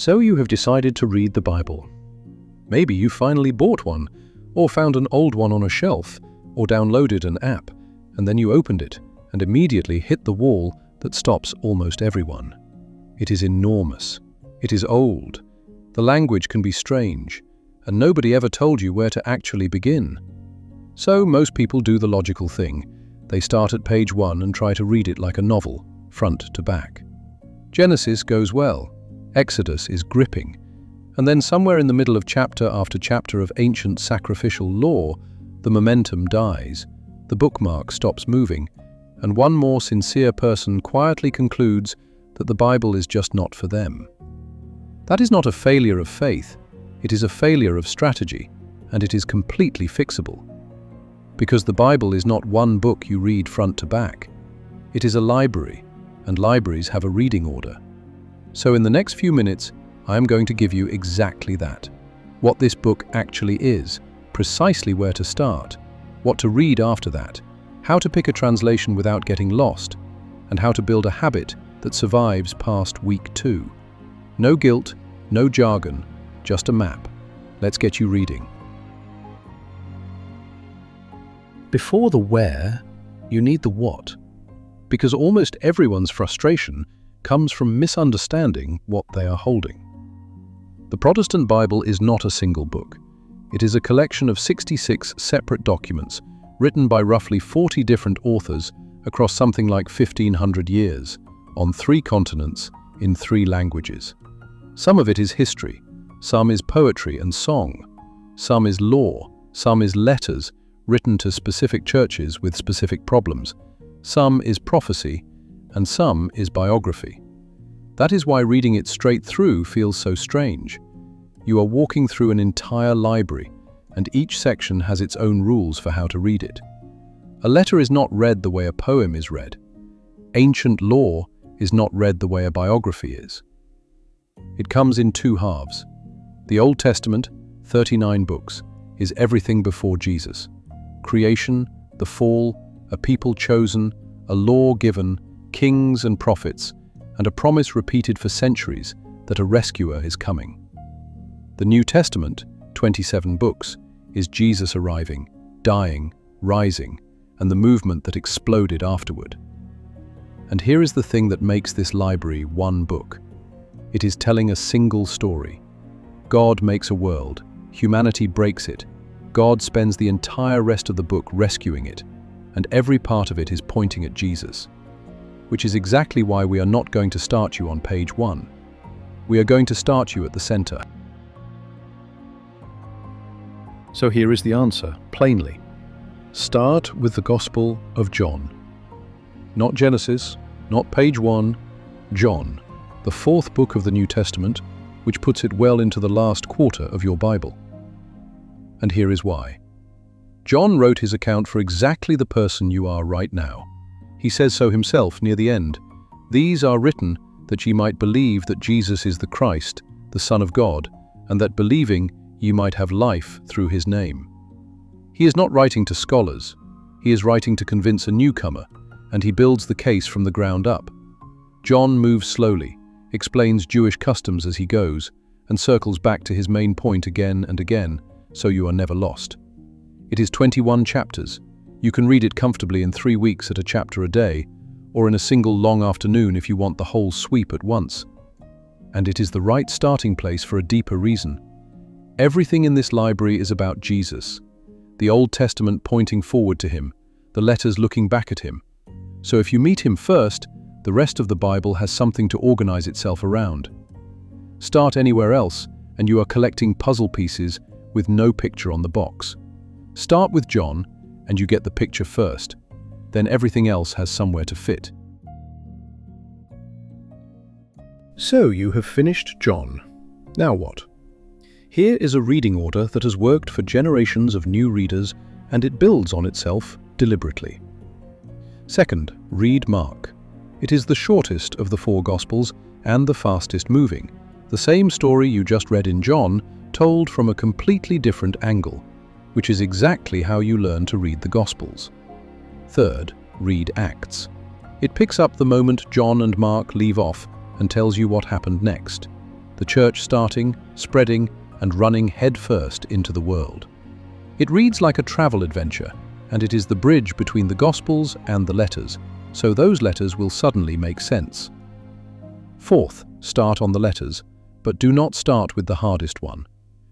So you have decided to read the Bible. Maybe you finally bought one, or found an old one on a shelf, or downloaded an app, and then you opened it and immediately hit the wall that stops almost everyone. It is enormous. It is old. The language can be strange, and nobody ever told you where to actually begin. So most people do the logical thing. They start at page 1 and try to read it like a novel, front to back. Genesis goes well. Exodus is gripping. And then somewhere in the middle of chapter after chapter of ancient sacrificial law, the momentum dies, the bookmark stops moving, and one more sincere person quietly concludes that the Bible is just not for them. That is not a failure of faith, it is a failure of strategy, and it is completely fixable. Because the Bible is not one book you read front to back. It is a library, and libraries have a reading order. So in the next few minutes, I am going to give you exactly that. What this book actually is, precisely where to start, what to read after that, how to pick a translation without getting lost, and how to build a habit that survives past week 2. No guilt, no jargon, just a map. Let's get you reading. Before the where, you need the what, because almost everyone's frustration comes from misunderstanding what they are holding. The Protestant Bible is not a single book. It is a collection of 66 separate documents written by roughly 40 different authors across something like 1,500 years, on 3 continents, in 3 languages. Some of it is history, some is poetry and song, some is law, some is letters written to specific churches with specific problems, some is prophecy, and some is biography. That is why reading it straight through feels so strange. You are walking through an entire library, and each section has its own rules for how to read it. A letter is not read the way a poem is read. Ancient law is not read the way a biography is. It comes in 2 halves. The Old Testament, 39 books, is everything before Jesus. Creation, the fall, a people chosen, a law given, kings and prophets, and a promise repeated for centuries that a rescuer is coming. The New Testament, 27 books, is Jesus arriving, dying, rising, and the movement that exploded afterward. And here is the thing that makes this library one book. It is telling a single story. God makes a world, humanity breaks it, God spends the entire rest of the book rescuing it, and every part of it is pointing at Jesus. Which is exactly why we are not going to start you on page 1. We are going to start you at the center. So here is the answer, plainly. Start with the Gospel of John. Not Genesis, not page 1, John, the 4th book of the New Testament, which puts it well into the last quarter of your Bible. And here is why. John wrote his account for exactly the person you are right now. He says so himself near the end. These are written that ye might believe that Jesus is the Christ, the Son of God, and that believing ye might have life through his name. He is not writing to scholars. He is writing to convince a newcomer, and he builds the case from the ground up. John moves slowly, explains Jewish customs as he goes, and circles back to his main point again and again, so you are never lost. It is 21 chapters. You can read it comfortably in 3 weeks at a chapter a day, or in a single long afternoon if you want the whole sweep at once. And it is the right starting place for a deeper reason. Everything in this library is about Jesus, the Old Testament pointing forward to him, the letters looking back at him. So if you meet him first, the rest of the Bible has something to organize itself around. Start anywhere else, and you are collecting puzzle pieces with no picture on the box. Start with John, and you get the picture first. Then everything else has somewhere to fit. So you have finished John. Now what? Here is a reading order that has worked for generations of new readers, and it builds on itself deliberately. Second, read Mark. It is the shortest of the 4 Gospels and the fastest moving. The same story you just read in John, told from a completely different angle, which is exactly how you learn to read the Gospels. Third, read Acts. It picks up the moment John and Mark leave off and tells you what happened next. the church starting, spreading, and running headfirst into the world. It reads like a travel adventure, and it is the bridge between the Gospels and the letters, so those letters will suddenly make sense. Fourth, start on the letters, but do not start with the hardest one.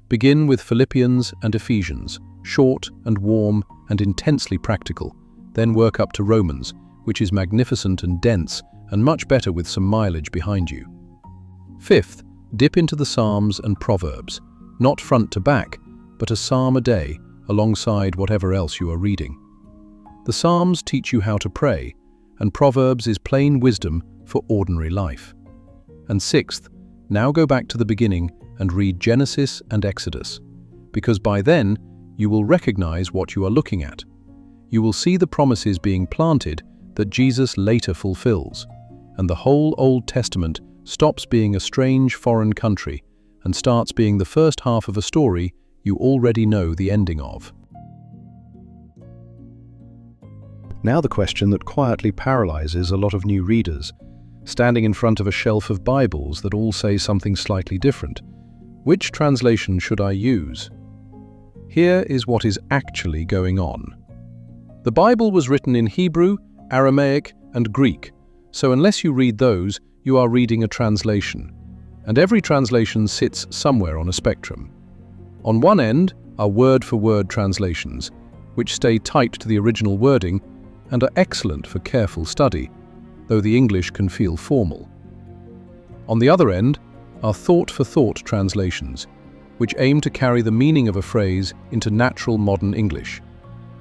Begin with Philippians and Ephesians, short and warm and intensely practical, then work up to Romans, which is magnificent and dense and much better with some mileage behind you. Fifth, dip into the Psalms and Proverbs, not front to back, but a psalm a day alongside whatever else you are reading. The Psalms teach you how to pray, and Proverbs is plain wisdom for ordinary life. And sixth, now go back to the beginning and read Genesis and Exodus, because by then you will recognize what you are looking at. You will see the promises being planted that Jesus later fulfills, and the whole Old Testament stops being a strange foreign country and starts being the first half of a story you already know the ending of. Now the question that quietly paralyzes a lot of new readers, standing in front of a shelf of Bibles that all say something slightly different. Which translation should I use? Here is what is actually going on. The Bible was written in Hebrew, Aramaic, and Greek, so unless you read those, you are reading a translation. And every translation sits somewhere on a spectrum. On one end are word-for-word translations, which stay tight to the original wording and are excellent for careful study, though the English can feel formal. On the other end are thought-for-thought translations, which aim to carry the meaning of a phrase into natural modern English,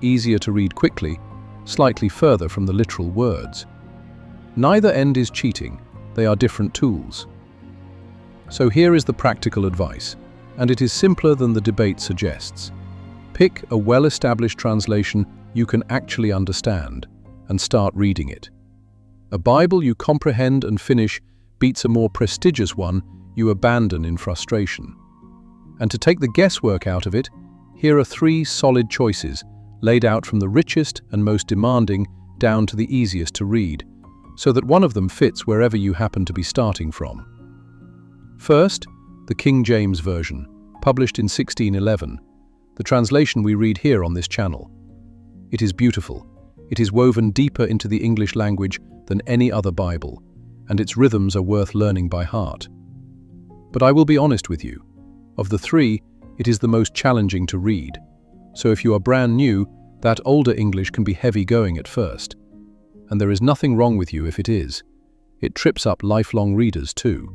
easier to read quickly, slightly further from the literal words. Neither end is cheating, they are different tools. So here is the practical advice, and it is simpler than the debate suggests. Pick a well-established translation you can actually understand, and start reading it. A Bible you comprehend and finish beats a more prestigious one you abandon in frustration. And to take the guesswork out of it, here are 3 solid choices, laid out from the richest and most demanding down to the easiest to read, so that one of them fits wherever you happen to be starting from. First, the King James Version, published in 1611, the translation we read here on this channel. It is beautiful. It is woven deeper into the English language than any other Bible, and its rhythms are worth learning by heart. But I will be honest with you. Of the 3, it is the most challenging to read. So if you are brand new, that older English can be heavy going at first. And there is nothing wrong with you if it is. It trips up lifelong readers too.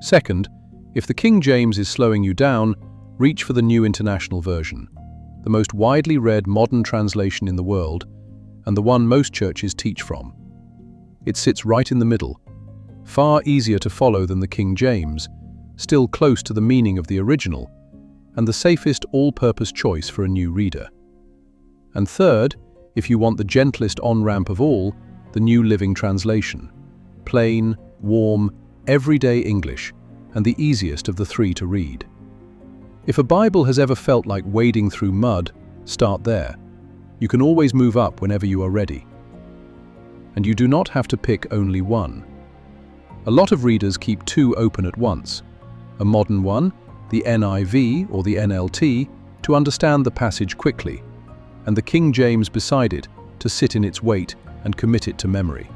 Second, if the King James is slowing you down, reach for the New International Version, the most widely read modern translation in the world, and the one most churches teach from. It sits right in the middle, far easier to follow than the King James, still close to the meaning of the original, and the safest all-purpose choice for a new reader. And third, if you want the gentlest on-ramp of all, the New Living Translation. Plain, warm, everyday English, and the easiest of the 3 to read. If a Bible has ever felt like wading through mud, start there. You can always move up whenever you are ready. And you do not have to pick only one. A lot of readers keep 2 open at once. A modern one, the NIV or the NLT, to understand the passage quickly, and the King James beside it to sit in its weight and commit it to memory.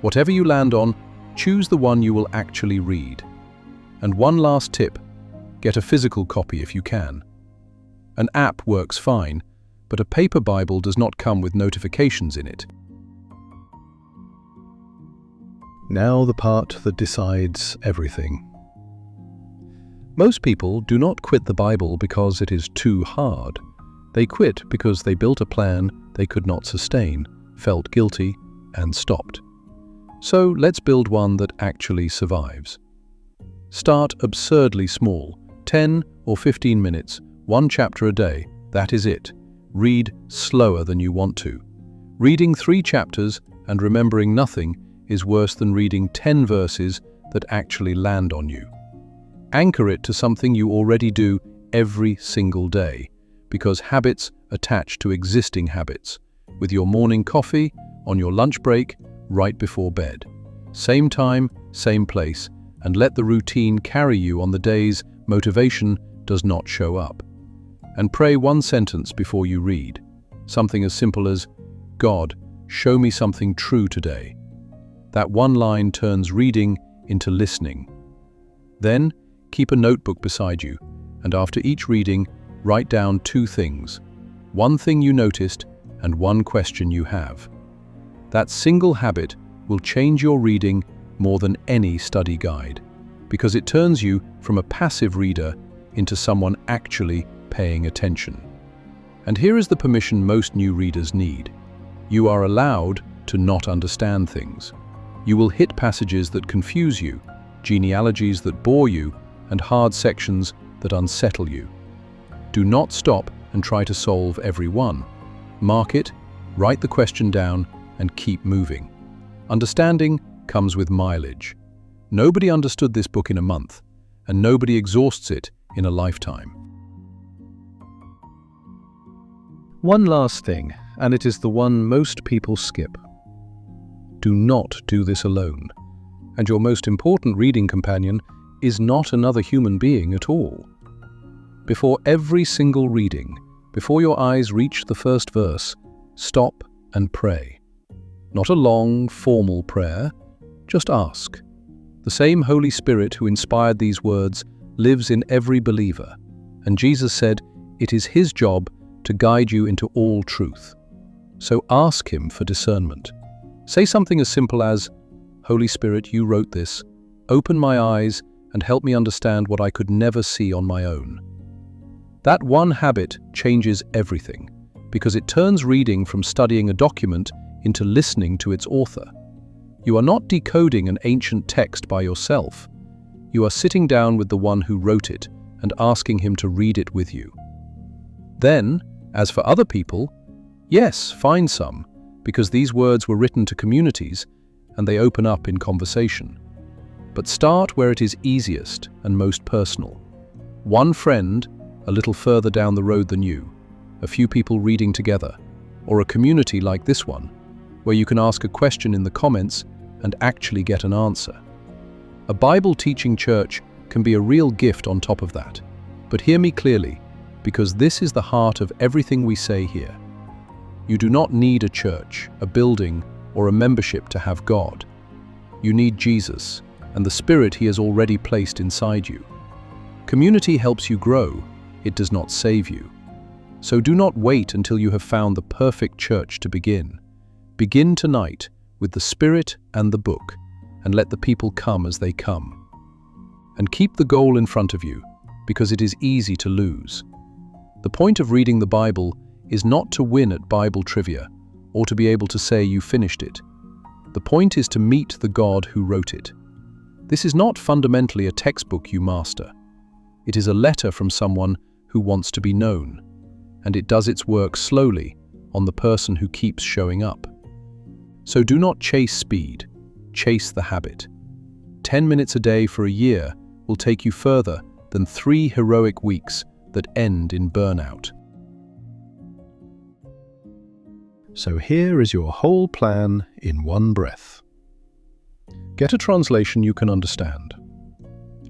Whatever you land on, choose the one you will actually read. And one last tip, get a physical copy if you can. An app works fine, but a paper Bible does not come with notifications in it. Now the part that decides everything. Most people do not quit the Bible because it is too hard. They quit because they built a plan they could not sustain, felt guilty, and stopped. So let's build one that actually survives. Start absurdly small, 10 or 15 minutes, 1 chapter a day, that is it. Read slower than you want to. Reading 3 chapters and remembering nothing is worse than reading 10 verses that actually land on you. Anchor it to something you already do every single day, because habits attach to existing habits, with your morning coffee, on your lunch break, right before bed. Same time, same place, and let the routine carry you on the days motivation does not show up. And pray one sentence before you read, something as simple as, "God, show me something true today." That one line turns reading into listening. Then, keep a notebook beside you, and after each reading, write down 2 things. One thing you noticed, and one question you have. That single habit will change your reading more than any study guide, because it turns you from a passive reader into someone actually paying attention. And here is the permission most new readers need. You are allowed to not understand things. You will hit passages that confuse you, genealogies that bore you, and hard sections that unsettle you. Do not stop and try to solve every one. Mark it, write the question down, and keep moving. Understanding comes with mileage. Nobody understood this book in a month, and nobody exhausts it in a lifetime. One last thing, and it is the one most people skip. Do not do this alone. And your most important reading companion is not another human being at all. Before every single reading, before your eyes reach the first verse, stop and pray. Not a long, formal prayer, just ask. The same Holy Spirit who inspired these words lives in every believer, and Jesus said it is His job to guide you into all truth. So ask Him for discernment. Say something as simple as, "Holy Spirit, you wrote this. Open my eyes and help me understand what I could never see on my own." That one habit changes everything, because it turns reading from studying a document into listening to its author. You are not decoding an ancient text by yourself. You are sitting down with the one who wrote it and asking him to read it with you. Then, as for other people, yes, find some, because these words were written to communities and they open up in conversation. But start where it is easiest and most personal. One friend, a little further down the road than you, a few people reading together, or a community like this one, where you can ask a question in the comments and actually get an answer. A Bible-teaching church can be a real gift on top of that. But hear me clearly, because this is the heart of everything we say here. You do not need a church, a building, or a membership to have God. You need Jesus and the Spirit He has already placed inside you. Community helps you grow, it does not save you. So do not wait until you have found the perfect church to begin. Begin tonight with the Spirit and the book, and let the people come as they come. And keep the goal in front of you, because it is easy to lose. The point of reading the Bible is not to win at Bible trivia, or to be able to say you finished it. The point is to meet the God who wrote it. This is not fundamentally a textbook you master. It is a letter from someone who wants to be known, and it does its work slowly on the person who keeps showing up. So do not chase speed, chase the habit. 10 minutes a day for a year will take you further than 3 heroic weeks that end in burnout. So here is your whole plan in one breath. Get a translation you can understand.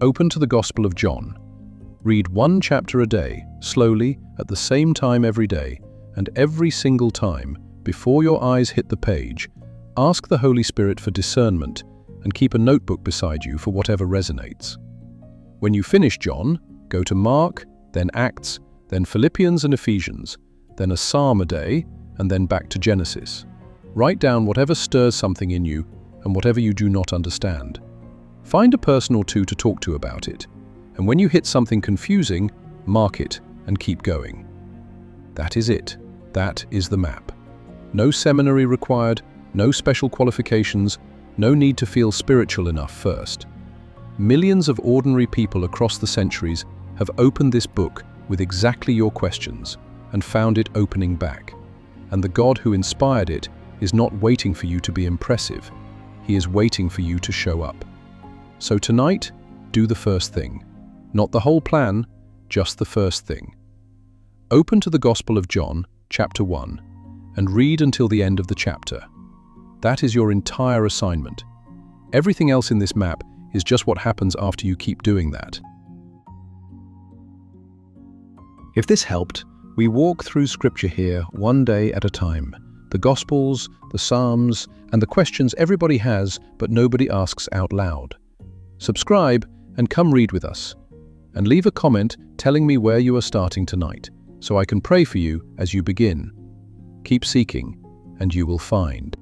Open to the Gospel of John. Read 1 chapter a day, slowly, at the same time every day, and every single time, before your eyes hit the page, ask the Holy Spirit for discernment and keep a notebook beside you for whatever resonates. When you finish John, go to Mark, then Acts, then Philippians and Ephesians, then a psalm a day, and then back to Genesis. Write down whatever stirs something in you and whatever you do not understand. Find a person or two to talk to about it, and when you hit something confusing, mark it and keep going. That is it. That is the map. No seminary required, no special qualifications, no need to feel spiritual enough first. Millions of ordinary people across the centuries have opened this book with exactly your questions and found it opening back. And the God who inspired it is not waiting for you to be impressive. He is waiting for you to show up. So tonight, do the first thing. Not the whole plan, just the first thing. Open to the Gospel of John, chapter 1, and read until the end of the chapter. That is your entire assignment. Everything else in this map is just what happens after you keep doing that. If this helped, we walk through Scripture here one day at a time. The Gospels, the Psalms, and the questions everybody has but nobody asks out loud. Subscribe and come read with us. And leave a comment telling me where you are starting tonight, so I can pray for you as you begin. Keep seeking, and you will find.